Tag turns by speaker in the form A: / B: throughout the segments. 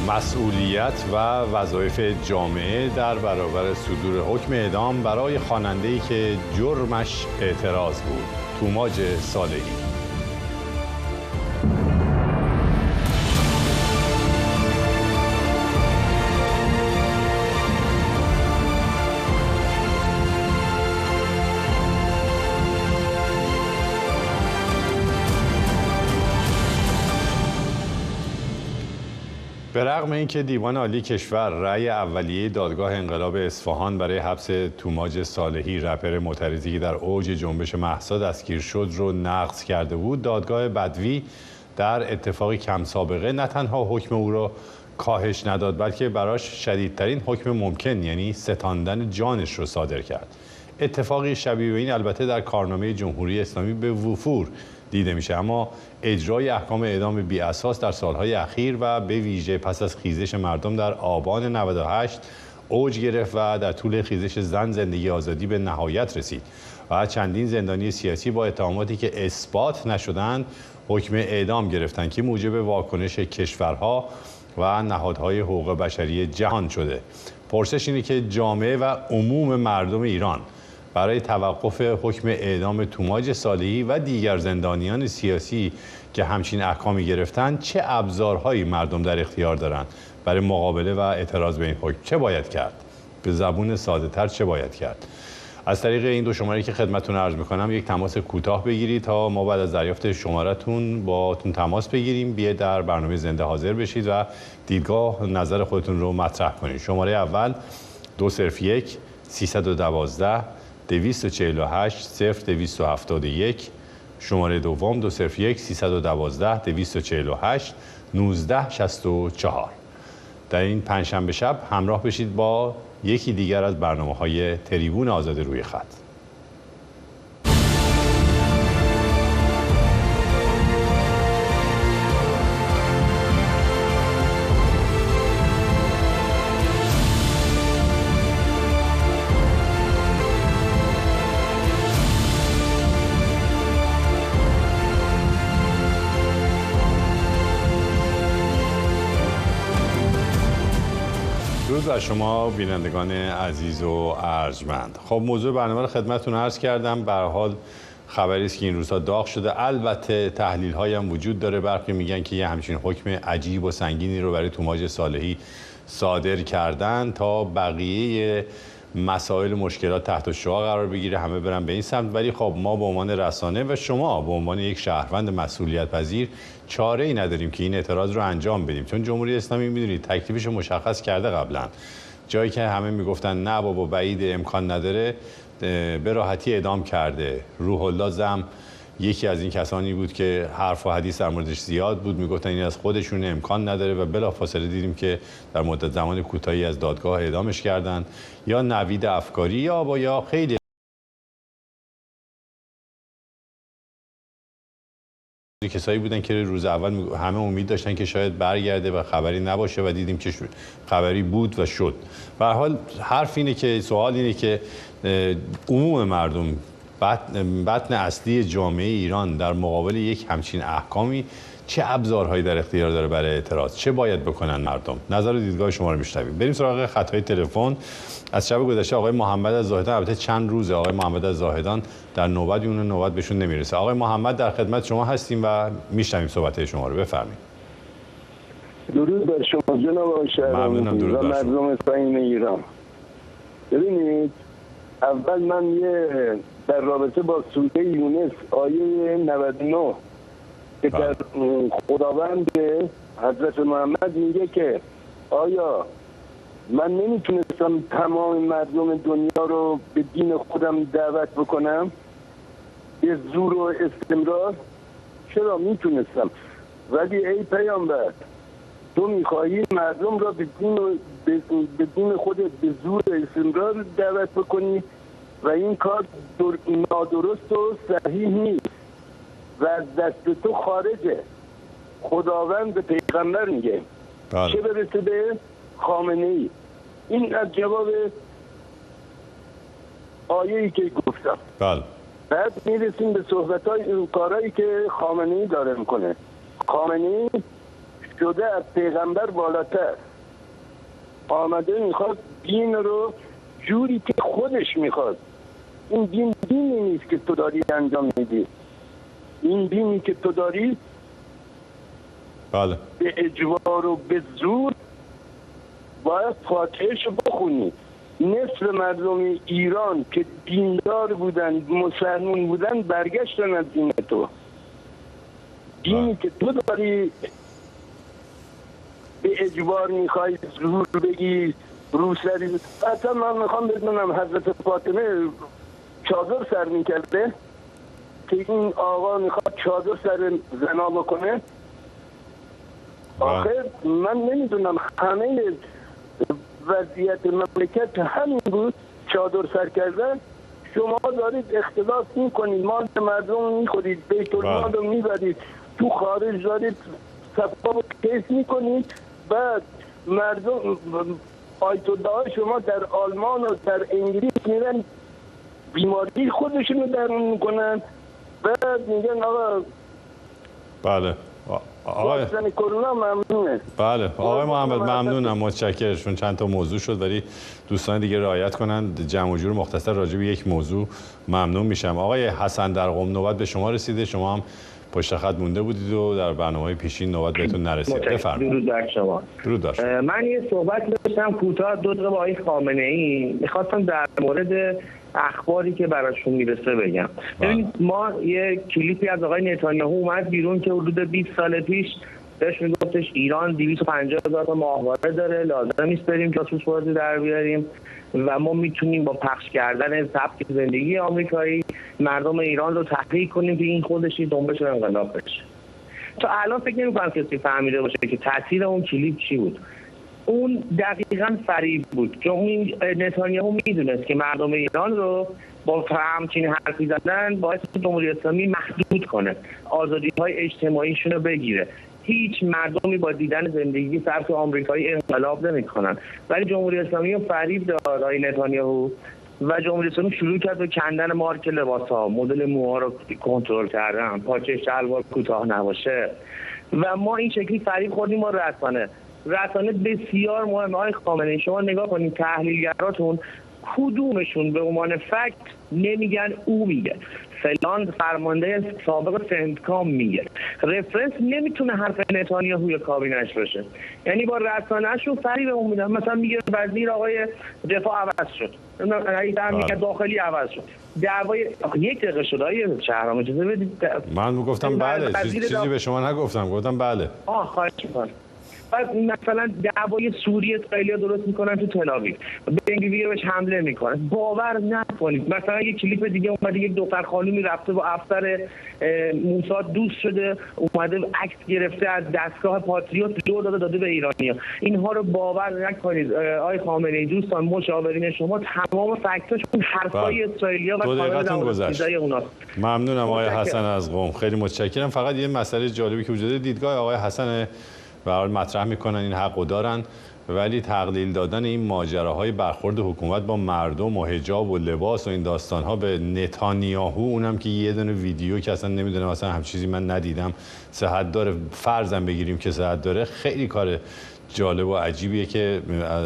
A: مسئولیت و وظایف جامعه در برابر صدور حکم اعدام برای خواننده‌ای که جرمش اعتراض بود. توماج صالحی. به رغم اینکه دیوان عالی کشور رأی اولیه دادگاه انقلاب اصفهان برای حبس توماج صالحی، رپر معترضی که در اوج جنبش مهسا دستگیر شد رو نقض کرده بود، دادگاه بدوی در اتفاقی کم سابقه نه تنها حکم او را کاهش نداد، بلکه براش شدیدترین حکم ممکن، یعنی ستاندن جانش رو صادر کرد. اتفاقی شبیه به این البته در کارنامه جمهوری اسلامی به وفور دیده میشه، اما اجرای احکام اعدام بی اساس در سالهای اخیر و به ویژه پس از خیزش مردم در آبان 98 اوج گرفت و در طول خیزش زن زندگی آزادی به نهایت رسید و چندین زندانی سیاسی با اتهاماتی که اثبات نشدند حکم اعدام گرفتند که موجب واکنش کشورها و نهادهای حقوق بشری جهان شده. پرسش اینه که جامعه و عموم مردم ایران برای توقف حکم اعدام توماج صالحی و دیگر زندانیان سیاسی که همچین احکامی گرفتند چه ابزارهایی مردم در اختیار دارند برای مقابله و اعتراض به این حکم؟ چه باید کرد؟ به زبون ساده تر چه باید کرد؟ از طریق این دو شماره که خدمتتون عرض میکنم یک تماس کوتاه بگیرید تا ما بعد از دریافت شماره‌تون باتون تماس بگیریم، بیاید در برنامه زنده حاضر بشید و دیدگاه نظر خودتون رو مطرح کنید. شماره اول 201 312 248 0271، شماره دوم 201 312 248 1964. در این پنجشنبه شب همراه بشید با یکی دیگر از برنامه‌های تریبون آزاد روی خط. درود بر شما بینندگان عزیز و ارجمند. خب موضوع برنامه رو خدمتتون عرض کردم. به هر حال خبری است که این روزها داغ شده. البته تحلیل‌هایی هم وجود داره. برخی میگن که یه همچین حکم عجیب و سنگینی رو برای توماج صالحی صادر کردن تا بقیه مسائل مشکلات تحت الشعاع قرار بگیره، همه برن به این سمت. ولی خب ما به عنوان رسانه و شما به عنوان یک شهروند مسئولیت پذیر چاره‌ای نداریم که این اعتراض رو انجام بدیم، چون جمهوری اسلامی میدونید تکلیفش رو مشخص کرده قبلا. جایی که همه میگفتن نه بابا بعید امکان نداره، به راحتی اعدام کرده. روح الله زم یکی از این کسانی بود که حرف و حدیث در موردش زیاد بود، میگفتن این از خودشون امکان نداره و بلافاصله دیدیم که در مدت زمان کوتاهی از دادگاه اعدامش کردن. یا نوید افکاری یا خیلی کسایی بودن که روز اول همه امید داشتن که شاید برگرده و خبری نباشه و دیدیم که خبری بود و شد. به هر حال حرف اینه که سوال اینه که عموم مردم، بطن اصلی جامعه ایران در مقابل یک همچین احکامی چه ابزارهایی در اختیار داره برای اعتراض؟ چه باید بکنن مردم؟ نظر و دیدگاه شما رو میشنویم. بریم سراغ خط‌های تلفن. از شب گذشته آقای محمد از زاهدان، البته چند روزه آقای محمد از زاهدان در نوبت اون نوبت بهشون نمیرسه. آقای محمد در خدمت شما هستیم و میشنویم صحبت شما رو. بفرمایید.
B: درود بر شما جناب آقای شهرام و مردم فهیم ایران. ببینید، اول من در رابطه با سوره یونس آیه 99 که در خداوند حضرت محمد میگه که آیا من نمیتونستم تمام مردم دنیا رو به دین خودم دعوت بکنم به زور و استمرار؟ چرا میتونستم، ولی ای پیامبر تو میخواهی مردم را به دین خودت به زور و استمرار دعوت بکنی و این کار نادرست و صحیح نیست و از دست تو خارجه. خداوند به پیغمبر میگه چه برسه به خامنه ای. این از جواب آیه‌ای که گفتم. بعد میرسیم به صحبت‌های کارهایی که خامنه ای داره میکنه. خامنه ای شده از پیغمبر بالاتر، آمده میخواد دین رو جوری که خودش میخواد. این دین دینی نیست که تو داری انجام میدی. این دینی که تو داری
A: بله
B: به اجبار و به زور باید فاتحه‌شو بخونی. نصف مردم ایران که دیندار بودن، مسلمان بودن، برگشتن از دین تو. دینی که تو داری به اجبار میخوای زور بگی روسری. حتی من میخوام بدونم حضرت فاطمه چادر سر میکرده که این آقا میخواد چادر سر زنا بکنه؟ آخر من نمیدونم، همه وضعیت مملکت همین بود، چادر سر کردن. شما دارید اختلاف میکنید، مال مردم میخورید، بیت المال رو میبرید تو خارج، دارید صفا و کیس میکنید. بعد مردم آیت الله شما در آلمان و در انگلیس میرن بیماری خودشونو درمون میکنن، بعد میگن آقا
A: بله آقای
B: کرونا ممنونه.
A: بله آقای محمد ممنونم، متشکرم. چند تا موضوع شد ولی دوستان دیگه رعایت کنن، جمع و جور مختصر راجع به یک موضوع ممنون میشم. آقای حسن در قم نوبت به شما رسیده، شما هم پشت خط مونده بودید و در برنامه پیشین نوبت بهتون نرسید. بفرمایید.
C: درود بر شما.
A: درود بر شما.
C: من یه صحبت داشتم کوتاه 2 دقیقه با آقای خامنه‌ای، می‌خواستم در مورد اخباری که براشون میرسه بگم. ببینید ما یه کلیپی از آقای نتانیاهو اومد بیرون که حدود 20 سال پیش بهش میگفتش ایران 250,000 تا ماهواره داره، لازم نیست بریم جاسوس بازی در بیاریم و ما میتونیم با پخش کردن سبک زندگی آمریکایی مردم ایران رو تحریک کنیم که این خودش جنبش انقلاب بشه. تا الان فکر نمی‌کنم کسی فهمیده باشه که تاثیر اون کلیپ چی بود. اون دقیقاً فریب بود، چون نتانیاهو میدونست که مردم ایران رو با همچین حرفی زدن باعث جمهوری اسلامی محدود کنه، آزادی‌های اجتماعیشون رو بگیره. هیچ مردمی با دیدن زندگی سبک آمریکایی انقلاب نمی‌کنن، ولی جمهوری اسلامی رو فریب داد آقای نتانیاهو و جمهوری اسلامی شروع کرد به کندن مارک لباس‌ها، مدل موها رو کنترل کردن، پاچه شلوار کوتاه نباشه و ما این شکلی فریب خوردیم. ما رسانه بسیار مهمه. آقای خامنه‌ای شما نگاه کنید تحلیلگراتون کدومشون به عنوان فکت نمیگن او میگه، فلان فرمانده سابق سندکام میگه، رفرنس نمیتونه حرف نتانیاهو یا کابینش باشه. یعنی با رسانه‌شون فریبمون میدن، مثلا میگه وزیر آقای دفاع عوض شد، میگه داخلی عوض شد، دعوای 1 دقیقه شد. آقای شهرام اجازه بدید من
A: گفتم بله، چیزی به شما نگفتم، گفتم بله.
C: خواهش می‌کنم. بعد مثلا دعوای سوریه اسرائیل درست میکنن تو تل‌آویو، بنگویر بهش حمله میکنه، باور نکنید. مثلا یک کلیپ دیگه اومده یک دختر خانومی رفته با افسر موساد دوست شده، اومده عکس گرفته از دستگاه پاتریوت داده به ایرانی‌ها. اینها رو باور نکنید. آقای خامنه‌ای دوستان، مشاورین شما تمام فکتاشون حرفای اسرائیلی‌ها و کانال اوناست.
A: ممنونم آقای حسن از قم، خیلی متشکرم. فقط یه مسئله جالبی که وجود دیدگاه آقای حسن به حال مطرح میکنن، این حقو دارن، ولی تقلیل دادن این ماجراهای برخورد حکومت با مردم و حجاب و لباس و این داستانها به نتانیاهو، اونم که یه دونه ویدیو که اصلا نمیدونم مثلا هم چیزی من ندیدم صحت داره، فرضاً بگیریم که صحت داره، خیلی کار جالب و عجیبیه که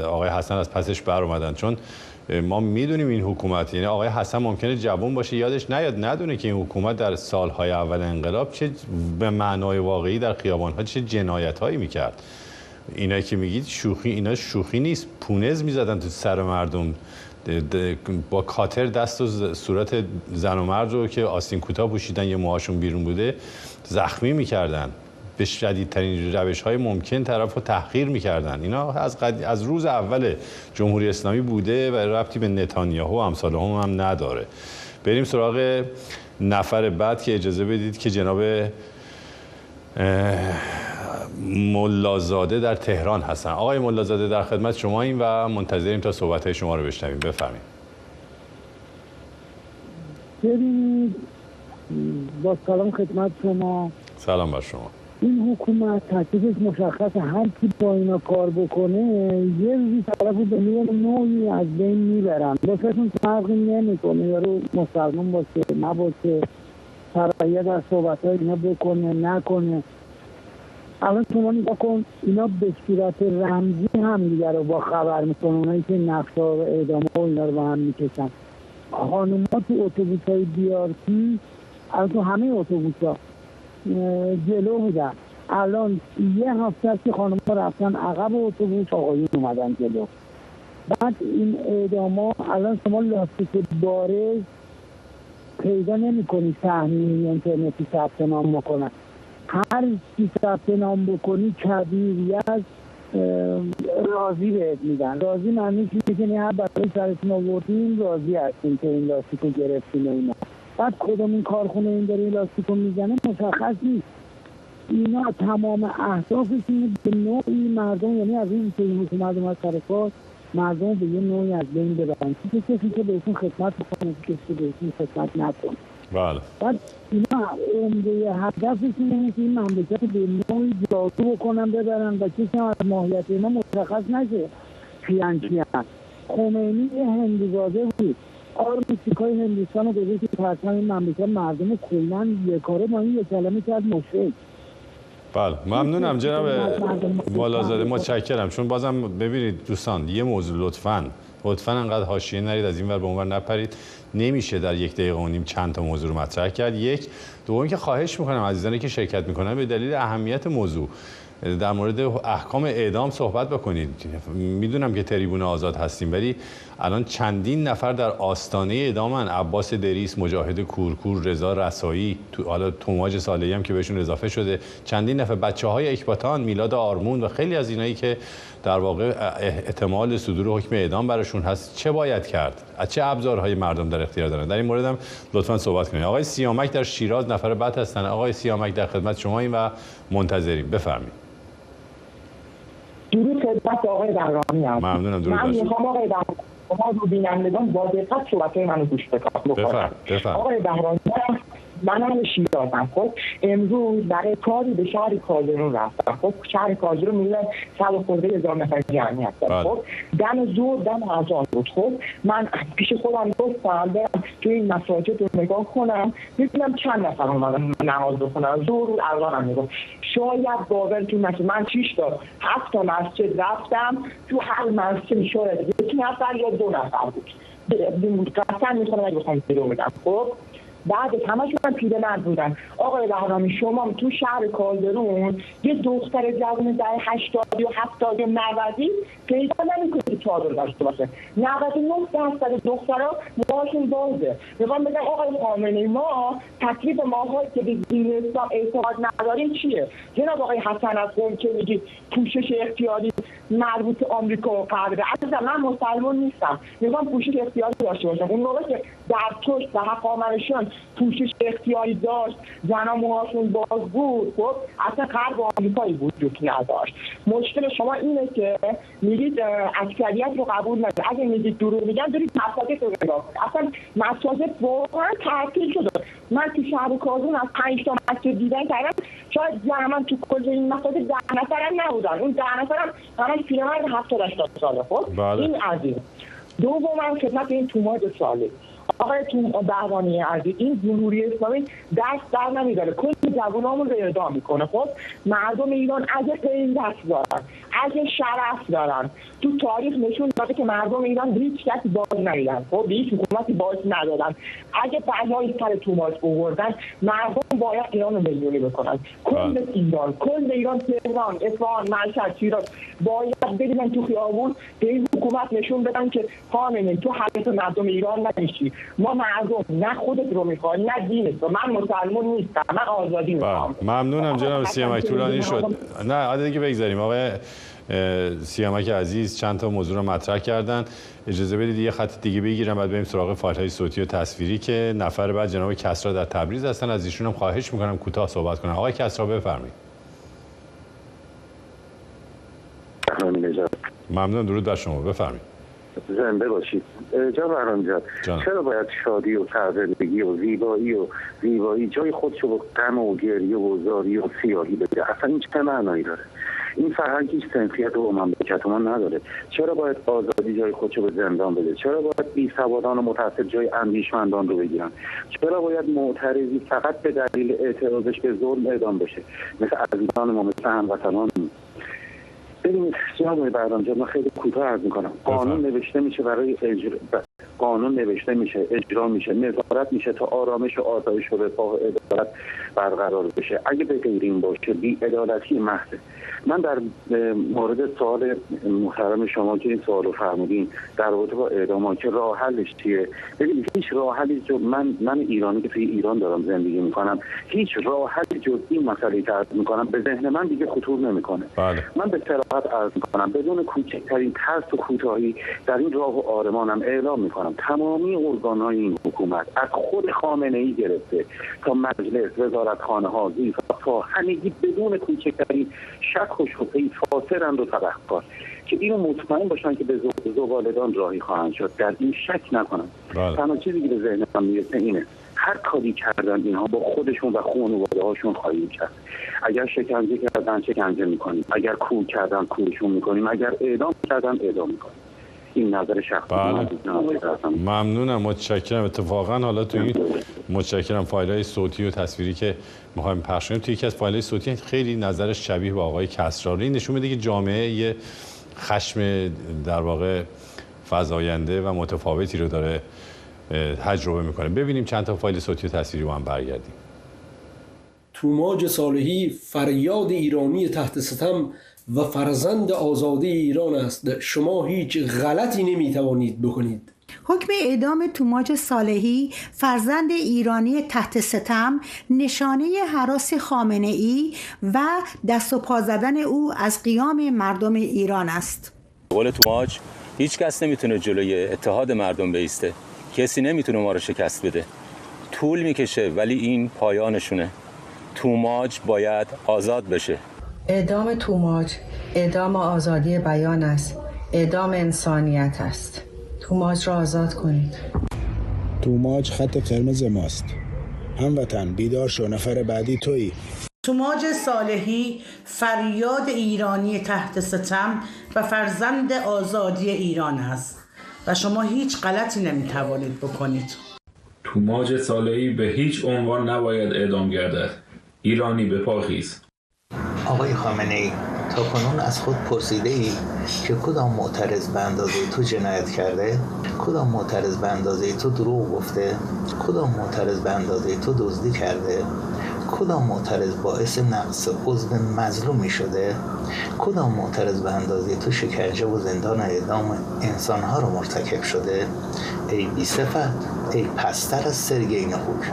A: آقای حسن از پسش بر اومدن. چون ما میدونیم این حکومت، یعنی آقای حسن ممکنه جوان باشه یادش نیاد، ندونه که این حکومت در سالهای اول انقلاب چه به معنای واقعی در خیابان‌ها چه جنایت‌هایی میکرد. اینا که میگید شوخی، اینا شوخی نیست، پونز میزدن تو سر مردم، با کاتر دست و صورت زن و مرد رو که آستین کوتاه پوشیدن یه موهاشون بیرون بوده زخمی میکردن، به شدیدترین روش‌های ممکن طرف رو تحقیر می‌کردن. اینا از روز اول جمهوری اسلامی بوده و ربطی به نتانیاهو و امثال هم نداره. بریم سراغ نفر بعد که اجازه بدید که جناب ملازاده در تهران هستن. آقای ملازاده در خدمت شما این و منتظریم تا صحبت‌های شما رو بشنویم. بفرمایید.
D: با سلام خدمت شما.
A: سلام بر شما.
D: این حکومت تکلیفش مشخصه، هر کی با اینا کار بکنه یه روزی طرفو به نوعی از بین میبرن، بسیشون فرقی نمیکنه یارو مسلمان باشه نباشه، سرایه در صحبت های اینا بکنه نکنه. الان شما نگاه کن، اینا به صورت رمزی هم دیگه رو با خبر میکنن، اونایی که نقشا و اعدام و اینا رو با هم میکشن. خانوما تو اتوبوس‌های بیارتی، الان تو همه اتوبوس‌ها جلو بودن، الان یه هفته است که خانوما رفتن عقب اتوبوس، آقایون اومدن جلو. بعد این اعداما الان شما لاستیک بارز پیدا نمی‌کنی سهمی اینترنتی ثبت نام بکنن. هر چی ثبت نام بکنی کبیر از راضی بهت میدن. راضی معنی چیزی که هر برای سرتون آوردیم راضی هستیم که این لاستیکو گرفتیم اینا. بعد کدوم این کارخونه این داره این لاستیکو میزنه مشخص نیست. اینا تمام اهدافشون به نوعی مردم، یعنی از این که مردم از سر کار مردم به یه نوعی از بین ببرن، کسی که بهشون خدمت بکنه، کسی که بهشون خدمت نکنه.
A: بله.
D: بعد اینا عمده هدفشون اینه که این مملکت به نوعی جادو بکنن ببرن و کسی از ماهیت اینا مشخص نشه کیان. خمینی یه هندوزاده بود، آرمیستیکای هندوستان رو گذاشت که پرچم این مملکت مردم کلاً یک کاره با این یک کلمه کرد مشرک.
A: بله ممنونم جناب والازاده، متشکرم. چون بازم ببینید دوستان یه موضوع لطفاً انقدر حاشیه نرید، از این ور به اون ور نپرید. نمیشه در 1 دقیقه و نیم چند تا موضوع رو مطرح کرد. یک دوم که خواهش میکنم عزیزانی که شرکت میکنن به دلیل اهمیت موضوع در مورد احکام اعدام صحبت بکنید. میدونم که تریبون آزاد هستیم ولی الان چندین نفر در آستانه اعدامن. عباس دریس، مجاهد کورکور، رضا رسایی، حالا توماج صالحی هم که بهشون اضافه شده، چندین نفر بچه‌های اکباتان، میلاد آرمون و خیلی از اینایی که در واقع احتمال صدور حکم اعدام براشون هست. چه باید کرد؟ از چه ابزارهای مردم در اختیار دارن؟ در این مورد هم لطفاً صحبت کنید. آقای سیامک در شیراز نفر بعد هستن. آقای سیامک در خدمت شماییم و منتظریم. بفرمایید.
E: درود خدمت آقای بهرانی هستم.
A: ممنونم. درود.
E: من میخوام آقای بهرانی شما رو بینندگان با دقت صحبت‌های منو گوش بکنید. آقای بهرانی من هم شیرازم. خب امروز برای کاری به شهر کازرون رفتم. خب شهر کازرون میلیون 100,000 نفر جمعیت داره. خب دم زور دم اذان بود. خب من پیش خودم گفتم برم تو این مساجد رو نگاه کنم ببینم چند نفر اومدن نماز بخونن. زور و اذانم میگفت شاید باورتون نشه من 6 تا 7 تا مسجد رفتم، تو هر مسجد شاید 1 نفر یا 2 نفر بود. قسم میخورم اگه بخوام بیرون بدم. خب بعد همشون هم پیرمرد بودن. آقای بهرامی شما تو شهر کازرون یه دختر جوان در 80 و 70 و 90 پیدا نمی‌کنید که چادر داشته باشه. 99% دخترها موهاشون بازه. میخوام بگم آقای خامنه‌ای ما تکلیف ماهایی که به دین اسلام اعتقاد نداریم چیه؟ جناب آقای حسن از قم که میگی پوشش اختیاری مربوط آمریکا و غرب. عزیزم من مسلمان نیستم. میخوام پوشش اختیاری داشته باشم. اون موقع که در ترک و هخامنشیان پوشش اختیاری داشت، زنها موهاشون باز بود، خب اصلا غرب آمریکایی وجود نداشت. مشکل شما اینه که میگید اکثریت رو قبول نداره. اگه میگید دروغ میگن دارید مساجد رو نگاه کنید. اصلا مساجد واقعا تعطیل شده. من تو شهر کازرون از 5 تا مسجد دیدن کردم، شاید زمان تو کل این مساجد 10 نفر هم نبودن. اون 10 نفر هم همش پیرمرد 70-80 ساله. خب این عزیز. دوم خدمت این توماج صالح. آقای بهرانی عزیز این جمهوری اسلامی دست در نمیداره، کل جوانامون رو اعدام میکنه. خب مردم ایران اگه غیرت دارن، اگه شرف دارن، تو تاریخ نشون داده که مردم ایران هیچ کسی باز نمیدن. خب هیچ حکومتی باز ندادن. اگه بلایی سر توماج آوردن مردم باید ایران رو میلیونی بکنن. کل ایران تهران، اصفهان، مشهد، شیراز باید ببینن تو خیابون به این حکومت نشون بدن که خامنه‌ای تو حق مردم ایران نمیشی. ما مردم نه خودت رو میخوای نه دینت رو. من مسلمان نیستم، من آزادی میخوام.
A: ممنونم جناب سیامک، طولانی شد. نه عادت دیگه بگذاریم. آقای سیامک عزیز چند تا موضوع رو مطرح کردن. اجازه بدید یه خط دیگه بگیرم بعد بریم سراغ فایل‌های صوتی و تصویری که نفر بعد جناب کسری در تبریز هستن. از ایشون هم خواهش میکنم کوتاه صحبت کنن. آقای کسری بفرمایید. ممنون. درود بر شما. بفرمایید.
F: زنده باشید. جناب بهرانی جان چرا باید شادی و سرزندگی و زیبایی جای خودشو با غم و گریه و زاری و سیاهی بده؟ اصلا این چه معنایی داره؟ این فرهنگ هیچ سنخیت و مملکت ما نداره. چرا باید آزادی جای خودشو به زندان بده؟ چرا باید بی‌سوادان و متعصب جای اندیشمندان رو بگیرن؟ چرا باید معترضی فقط به دلیل اعتراضش به ظلم اعدام بشه؟ مثل عزیزان ما، مثل هموطنان. ببینید جناب بهرام‌جان، من خیلی کوتاه عرض می‌کنم. قانون نوشته میشه برای قانون نوشته میشه، اجرا میشه، نظارت میشه تا آرامش و آسایش و رفاه و عدالت برقرار بشه. اگه به غیر این باشه بی‌عدالتی محضه. من در مورد سوال محترم شما که این سوالو فرمودین در رابطه با اعدام که راه حلش چیه؟ ببینید هیچ راه حلی من ایرانی که توی ایران دارم زندگی میکنم، هیچ راه حلی جز این مسئله که عرض میکنم به ذهن من دیگه خطور نمیکنه. من به صراحت عرض میکنم بدون کوچکترین ترس و کوتاهی در این راه و آرمانم اعلام میکنم تمامی ارگان‌های این حکومت از خود خامنه‌ای گرفته تا مجلس، وزارتخانه ها، تا همگی بدون کوچکترین شک و شبهه‌ای فاسدند و تبهکار که اینو مطمئن باشن که به زباله‌دان راهی خواهند شد. در این شک نکنم. تنها چیزی که به ذهن من میرسه اینه هر کاری کردن اینها با خودشون و خانواده‌هاشون خواهیم کرد. اگر شکنجه کردن شکنجه میکنیم، اگر کور کردن کورشون میکنیم، اگر اعدام کردن اعدام میکنیم. این نظر شخصی.
A: ممنونم، متشکرم. اتفاقا حالا تو این متشکرم فایل‌های صوتی و تصویری که می‌خوایم پخش کنیم، توی یکی از فایل‌های صوتی خیلی نظرش شبیه به آقای کسرایی نشون میده که جامعه یه خشم در واقع فزاینده و متفاوتی رو داره تجربه میکنه. ببینیم چند تا فایل صوتی و تصویری با هم برگردیم.
G: توماج صالحی فریاد ایرانی تحت ستم و فرزند آزادی ایران است. شما هیچ غلطی نمیتوانید بکنید.
H: حکم اعدام توماج صالحی فرزند ایرانی تحت ستم نشانه هراس خامنه‌ای و دست و پا زدن او از قیام مردم ایران است.
I: قول توماج هیچ کس نمیتونه جلوی اتحاد مردم بایسته. کسی نمیتونه ما رو شکست بده. طول میکشه ولی این پایانشونه. توماج باید آزاد بشه.
J: اعدام توماج اعدام آزادی بیان است. اعدام انسانیت است. توماج را آزاد کنید.
K: توماج خط قرمز ماست. هموطن بیدار شو، نفر بعدی تویی.
L: توماج صالحی فریاد ایرانی تحت ستم و فرزند آزادی ایران است و شما هیچ غلطی نمیتوانید بکنید.
M: توماج صالحی به هیچ عنوان نباید اعدام گردد. ایرانی به پا خیز.
N: آقای خامنه‌ای، تا کنون از خود پرسیده ای که کدام معترض به اندازه تو جنایت کرده؟ کدام معترض به اندازه تو دروغ گفته؟ کدام معترض به اندازه تو دزدی کرده؟ کدام معترض باعث نقص عضو مظلومی شده؟ کدام معترض به اندازه تو شکنجه و زندان اعدام انسانها رو مرتکب شده؟ ای بی صفت، ای پستر از سرگین هوک.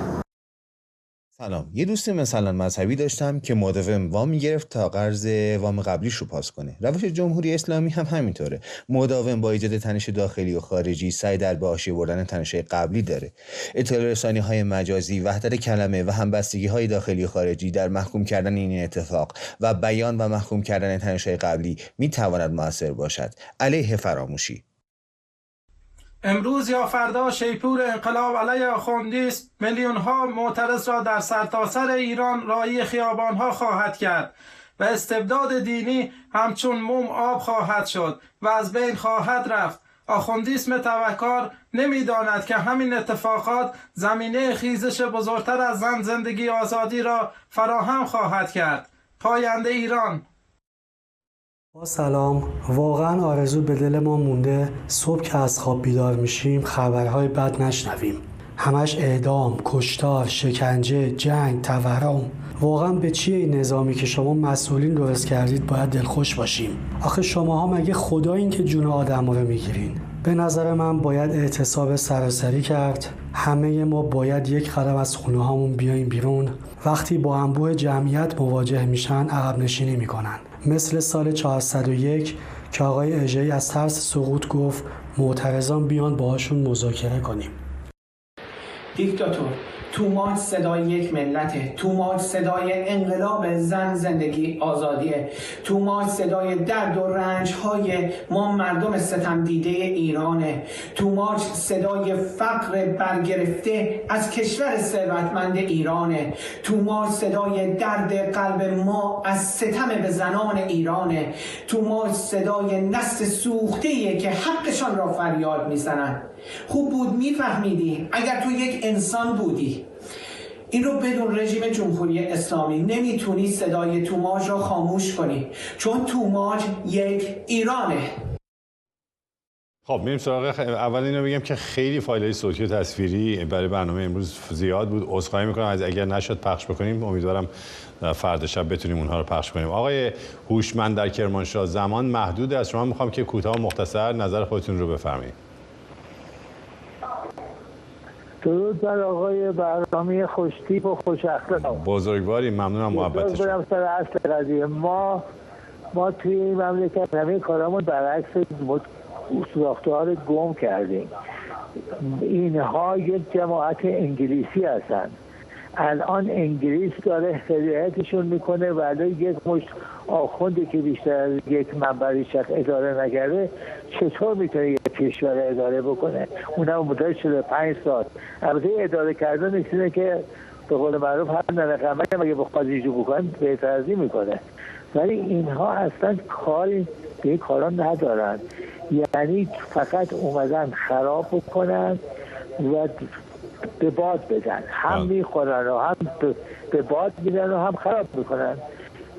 O: سلام. یه دوست مثلا مذهبی داشتم که مداوم وام میگرفت تا قرض وام قبلیش رو پاس کنه. روش جمهوری اسلامی هم همینطوره. مداوم با ایجاد تنش داخلی و خارجی سعی در به حاشیه بردن تنش‌های قبلی داره. اطلاع رسانی‌های مجازی، وحدت کلمه و همبستگی‌های داخلی و خارجی در محکوم کردن این اتفاق و بیان و محکوم کردن تنش‌های قبلی میتواند موثر باشد. علیه فراموشی.
P: امروز یا فردا شیپور انقلاب علیه آخوندی است. میلیون‌ها معترض را در سرتاسر ایران راهی خیابان‌ها خواهد کرد و استبداد دینی همچون موم آب خواهد شد و از بین خواهد رفت. آخوندیسم تبهکار نمی‌داند که همین اتفاقات زمینه خیزش بزرگتر از زن زندگی آزادی را فراهم خواهد کرد. پاینده ایران.
Q: با سلام. واقعا آرزو به دل ما مونده صبح که از خواب بیدار میشیم خبرهای بد نشنویم. همش اعدام، کشتار، شکنجه، جنگ، تورم. واقعا به چیه این نظامی که شما مسئولین درست کردید باید دلخوش باشیم؟ آخه شماها مگه خدایین که جون آدم رو میگیرین؟ به نظر من باید اعتصاب سراسری کرد. همه ما باید یک قدم از خونه هامون بیایم بیرون. وقتی با انبوه جمعیت مواجه میشن عقب نشینی میکنن. مثل سال 401 که آقای اژه‌ای از ترس سقوط گفت معترضان بیان باهاشون مذاکره کنیم.
R: دیکتاتور توماج صدای یک ملته، توماج صدای انقلاب زن، زندگی، آزادیه، توماج صدای درد و رنج‌های ما مردم ستم دیده ایرانه، توماج صدای فقر برگرفته از کشور ثروتمند ایرانه، توماج صدای درد قلب ما از ستم به زنان ایرانه، توماج صدای نسل سوخته‌ایه که حقشان را فریاد میزنن. خوب بود میفهمیدی اگر تو یک انسان بودی این رو بدون رژیم جمهوری اسلامی نمیتونی صدای توماج را خاموش کنی، چون توماج یک ایرانه.
A: خب میریم سراغ اول اینو بگم که خیلی فایل‌های صوتی و تصویری برای برنامه امروز زیاد بود. عذرخواهی میکنم از اگر نشد پخش بکنیم، امیدوارم فردا شب بتونیم اونها رو پخش کنیم. آقای هوشمند در کرمانشاه، زمان محدود است، شما میخوام که کوتاه و مختصر نظر خودتون رو بفرمایید.
D: درود بر آقای برنامه خوشتیپ و خوش اخلاق.
A: بزرگواری، ممنونم محبت شما.
D: برم سر اصل قضیه. ما توی این مملکت همه کارامون برعکس ساختار گم کردیم. اینها یک جماعت انگلیسی هستن. الان انگلیس داره هدایتشون میکنه و الان یک مشت آخونده که بیشتر از یک منبری شخص اداره نکرده چطور میتونه یک کشور اداره بکنه؟ اونم مدت 45 سال. البته اداره کردن نیستینه که به قول معروف هر نرقمه اگه بخواد ایجو بکنه بهتر از این میکنه، ولی اینها اصلا کاری به این کارا ندارن. یعنی فقط اومدن خراب بکنن و به باد بدن، هم میخورن و هم به باد میدن و هم خراب میکنن.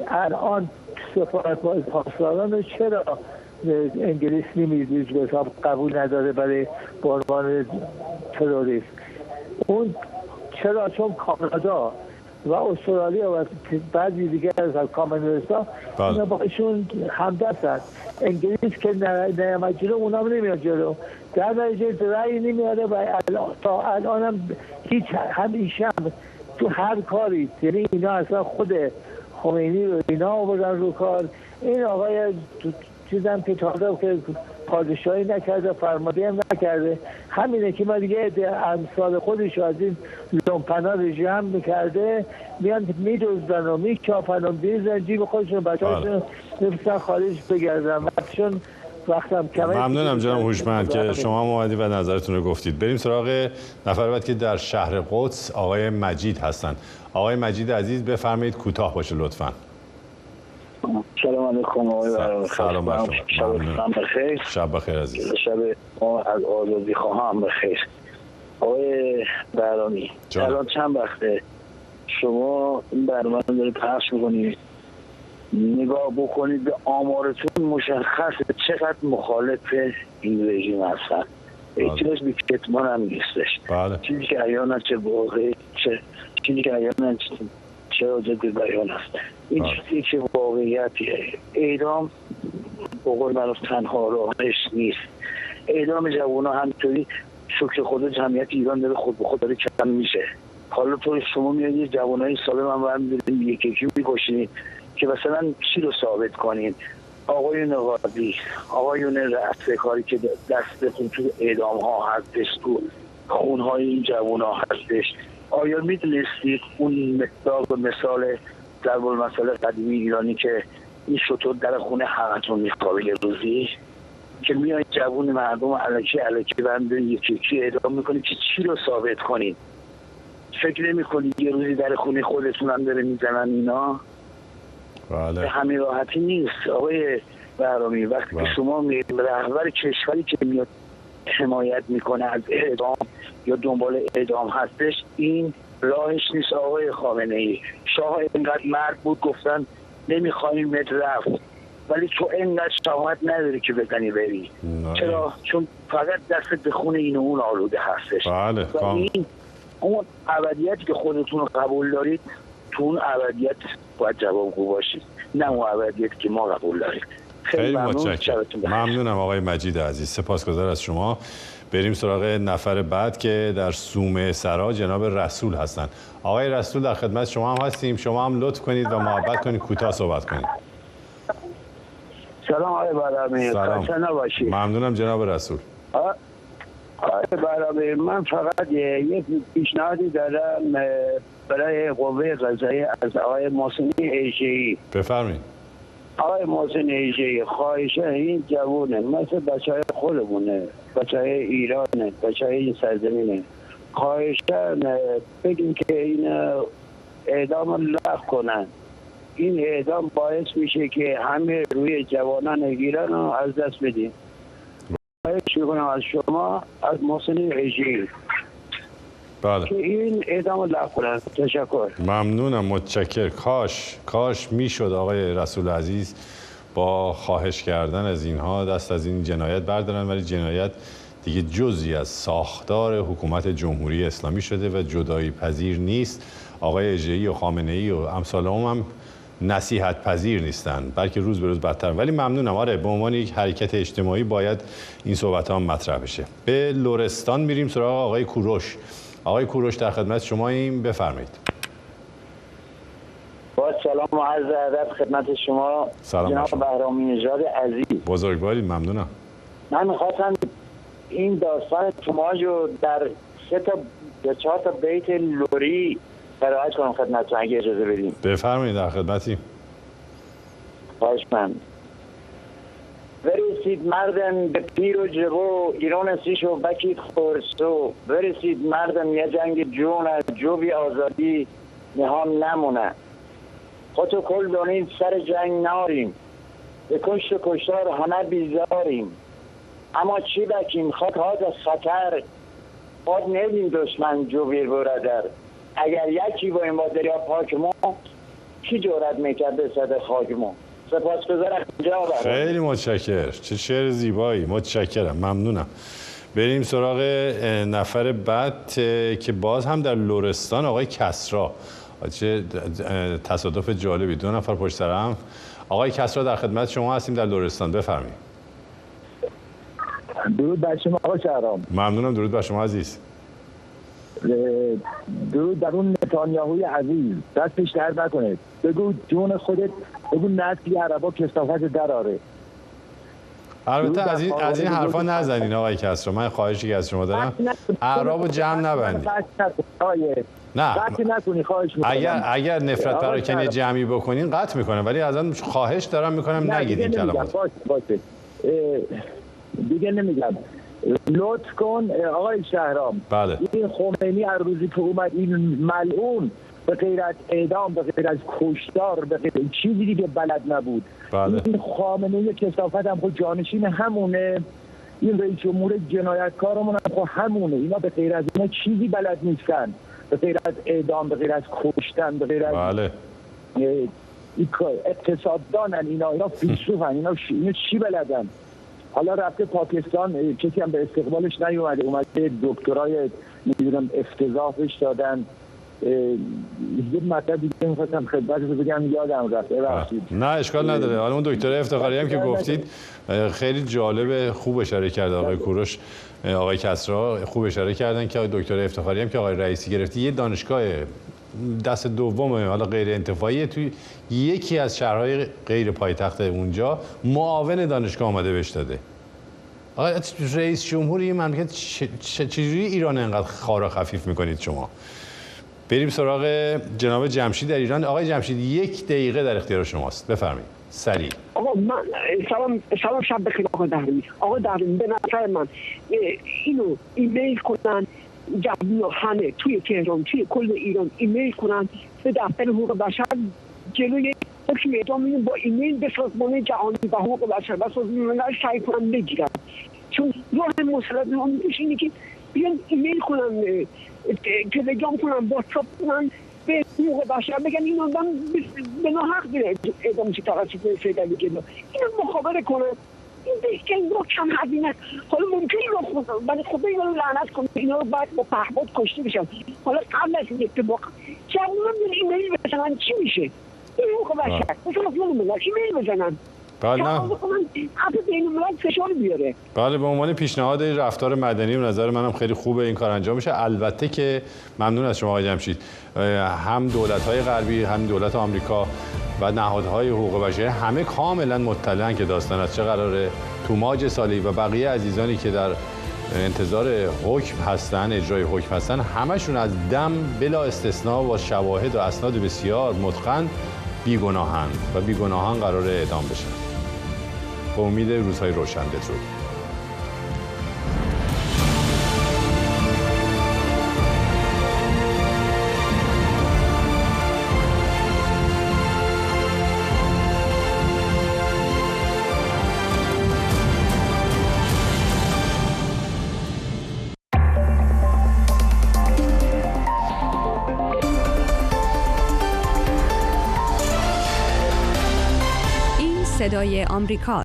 D: الان سفارت پاسداران رو چرا انگلیس نمیدید به حساب قبول نداره برای به عنوان تروریست؟ اون چرا؟ چون کانادا و استرالیا و بعضی دیگه از کامنولث ها اینا با ایشون همدست هست. انگلیس که نیامد جلو اونا هم نمیاد جلو، در نتیجه رأی نمیاره و تا الان هم همیشه تو هر کاری، یعنی اینا اصلا خود خمینی رو اینا آوردن رو کار. این آقای چیزم که تازه که پادشاهی نکرده، فرماندهی هم نکرده، همینه که ما دیگه امثال خودش از این لومپنا رو جمع میکرده، میان میدوزدن و میچاپن و میزن جیب خودشون بچه‌هاشون نمیسن خارج بگردن وقتشون وقتم کمه.
A: ممنونم جناب هوشمند که شما اومدید و نظرتون رو گفتید. بریم سراغ نفر بعد که در شهر قدس آقای مجید هستن. آقای مجید عزیز بفرمایید، کوتاه باشه لطفاً.
S: سلام علیکم آقای برنامه.
A: سلام بر شما.
S: بخیر.
A: شب بخیر عزیز.
S: شب ما از آزادی خواهم بخیر. آقای برنامه، الان چند وقته شما این برنامه رو دارید پخش میکنید، نگاه بکنید به آمارتون مشخصه چقدر مخالف این رژیم هستن. احتیاج به کتمان هم نیستش. چیزی که عیان چه واقعی چیزی که عیان چه راجع به بیان هست. این چیزی که واقعیتیه. اعدام بقول معروف تنها راهش نیست. اعدام جوان ها همینطوری شکر خدا جمعیت ایران داره خود به خود داره کم میشه. حالا تو شما میاد جوانای سالم هم برمی‌دارید یکی میکشید که مثلا چی رو ثابت کنین؟ آقایون قاضی، آقایون رأس کاری که دستتون تو اعدام ها هستش، تو خون های این جوان ها هستش، آیا میدونستید اون مثال در مسئله قدیمی ایرانی که این شطور در خونه همتون میخوابه یه روزی که میایید جوون مردم علکی بنده یکی اعدام میکنید که چی رو ثابت کنید؟ فکر نمیکنید یه روزی در خونه خودتون هم داره میزنن اینا؟
A: بله.
S: همین راحتی نیست آقای بهرامی. وقتی که شما میرید رهبر کشوری که میاد حمایت میکنه از اعدام یا دنبال اعدام هستش، این راهش نیست آقای خامنه ای. شاه اینقدر مرد بود گفتن نمیخوایم مد رفت، ولی تو اینقدر شهامت نداری که بزنی بری. چرا؟ چون فقط دستت به خون این و اون آلوده هستش.
A: بله.
S: این اون ابدیتی که خودتون رو قبول دارید، تو اون ابدیت باید جوابگو باشید، نه اون ابدیتی که ما قبول دارید.
A: خیلی متشکرم. ممنونم آقای مجید عزیز، سپاسگزار از شما. بریم سراغ نفر بعد که در صومعه سرا جناب رسول هستند. آقای رسول در خدمت شما هم هستیم، شما هم لطف کنید و محبت کنید کوتاه صحبت کنید.
S: سلام آقای برنامه.
A: سلام. ممنونم جناب رسول.
S: برای من فقط یک پیشنهادی دارم برای قوه قضاییه از آقای محسن ایجه‌ای.
A: بفرمایید.
S: آقای محسن ایجه‌ای، خواهشه این جوونه مثل بچه‌های خودمونه، بچه‌های ایرانه، بچه‌های این سرزمینه، خواهشه بگیم که این اعدام لغو کنن. این اعدام باعث میشه که همه روی جوانان ایران رو از دست بدیم. خواهش میکنم از شما، از محسن ایجه‌ای،
A: بله،
S: که این اعدام لغو کنن. تشکر.
A: ممنونم، متشکر. کاش میشد آقای رسول عزیز با خواهش کردن از اینها دست از این جنایت بردارن، ولی جنایت دیگه جزئی از ساختار حکومت جمهوری اسلامی شده و جدایی پذیر نیست. آقای ایجه‌ای و خامنه‌ای و امثال هم نصیحت پذیر نیستن، بلکه روز به روز بدتر. ولی ممنونم. آره، به عنوان یک حرکت اجتماعی باید این صحبت ها مطرح بشه. به لرستان میریم سراغ آقای کوروش. آقای کوروش در خدمت شما، این بفرمایید.
S: با سلام و عرض ادب خدمت شما جناب بهرامی نژاد عزیز.
A: بزرگوارید، ممنونم.
S: من میخواستم این داستان توماج رو در 3 تا 4 تا بیت لوری قرائت کنم خدمتتون اگه اجازه بدیم.
A: بفرمایید، در خدمتیم.
S: خواهش من. برسید مردم به پیر و جبو، ایران سیشو بکید خورسو. برسید مردم یه جنگ جون از جوبی آزادی نهان نمونه. خودتو کل دانید سر جنگ ناریم، به کشت و کشتار همه بیزاریم. اما چی بکیم خاک هاز از خطر، خود ندیم دشمن جوبیر برادر. اگر یکی با این با دریا پاک ما، کی جورت میکرد به صد خاک ما. سپاسگزارم.
A: خیلی متشکر. چه شعر زیبایی. متشکرم، ممنونم. بریم سراغ نفر بعد که باز هم در لرستان، آقای کسری. چه تصادف جالبی، 2 نفر پشت سر هم. آقای کسری در خدمت شما هستیم در لرستان، بفرمایید.
T: درود بر شما آقای شهرام.
A: ممنونم. درود بر شما عزیز.
T: درود در اون نتانیاهوی عزیز، دستش درد نکنه. بگو جون خودت، بگو نسلی عربا کثافت دراره.
A: البته از این حرفا نزنین آقای کسری. من خواهشی که از شما دارم، اعرابو جمع نبندید. نه، اگر نفرت پراکنی جمعی بکنین قطع میکنم، ولی ازم خواهش دارم میکنم نگید این کلمات.
T: باشه دیگه نمیگم. لطف کن آقای شهرام.
A: بله.
T: این خمینی هر روزی که اومد، این ملعون، به غیر از اعدام، به غیر از کشتار، به غیر چیزی دیگه بلد نبود.
A: بله.
T: این خامنه‌ای کثافت هم خود جانشین همونه، این رئیس جمهور جنایتکارمون هم خود همونه. اینا به غیر از اینا چیزی بلد نیستن، به غیر از اعدام، به غیر از کشتن، به غیر از
A: بله.
T: اقتصاددانن. اینا فیلسوفن. اینا چی بلدن؟ حالا رفته پاکستان، کسی هم به استقبالش نیومده، اومده دکترای نمیدونم افتضاحش دادن. یه مطلب دیگه می‌خواستم خدمتتون بگم یادم رفت. ببخشید.
A: نه اشکال نداره. حالا اون دکتر افتخاری هم که گفتید خیلی جالب، خوب اشاره کرد آقای کوروش، آقای کسری خوب اشاره کردن که دکتر افتخاری هم که آقای رئیسی گرفتی، یه دانشگاه دست دوم حالا غیر انتفاعی توی یکی از شهرهای غیر پایتخت اونجا معاون دانشگاه آمده بهش داده. آقا رئیس جمهوری این مملکت چجوری ایران انقدر خارا خفیف میکنید شما؟ بریم سراغ جناب جمشید در ایران. آقای جمشید 1 دقیقه در اختیار شماست، بفرمایید سریع.
U: آقا من سلام شب بخیر آقا دهرمی. آقا دهرمی به نظر من اینو ایمیل کنن جمعی همه توی تهران، توی کل ایران ایمیل کنن به دفتر حقوق بشر، جلوی حکم اعدام با ایمیل به سازمان جهانی و حقوق بشر و سازمان ملل سعی کنن بگیرن. چون راه مسئله امیدش اینه که بیان ایمیل کنن، تلگرام کنن، واتساپ کنن به حقوق بشر، بگن این آدم به ناحق دیره اعدام چه توسط فدرال جلو، اینو مخابره کنن. این بهترین رو کم هزینه. حالا ممکنه رو خودم ولی خدا اینا رو لعنت کنه، اینا رو بعد با پهپاد کشته بشن. حالا قبل از این اتفاق جوانان به ایمیل بزنن چی میشه؟ این حقوق بشر مثلا سازمان ملل ایمیل بزنن.
A: بله نه. بله، به عنوان پیشنهاد رفتار مدنی به نظر منم خیلی خوبه این کار انجام میشه. البته که ممنون از شما آقای جمشید. هم دولت‌های غربی، هم دولت آمریکا و نهادهای حقوق بشر همه کاملا مطلعن که داستان از چه قراره. توماج صالحی و بقیه عزیزانی که در انتظار حکم هستن، اجرای حکم هستن، همشون از دم بلا استثناء با شواهد و اسناد بسیار متقن بیگناهند و بیگناهان قرار اعدام بشن. به امید روزهای روشن. بدرود.
B: صدای آمریکا